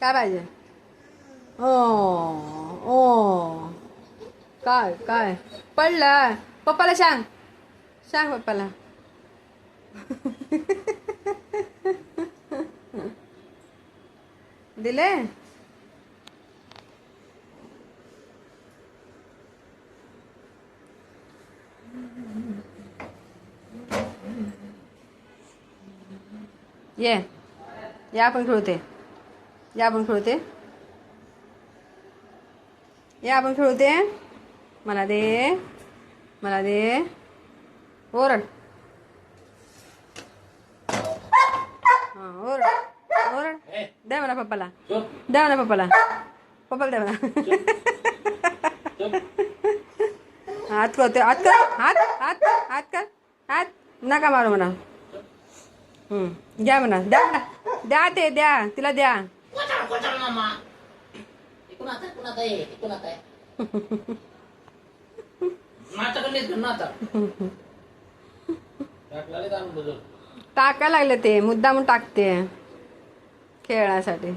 काय पाहिजे? ओ ओ काय काय पडलं? पप्पाला सांग, सांग पप्पाला. दिले. ये या आपण खेळते, या आपण खेळते, या आपण खेळते. मला दे, मला दे. ओरड. हां ओरड, ओरड. द्या मला पप्पाला, द्या मला पप्पाला, पप्पाला द्या मला. हात करते, हात कर, हात हात हात कर, हात नका मारू म्हणा. द्या म्हणा, द्या म्हणा, द्या ते द्या, तिला द्या. टाकायला लागले ते, मुद्दामून टाकते खेळण्यासाठी.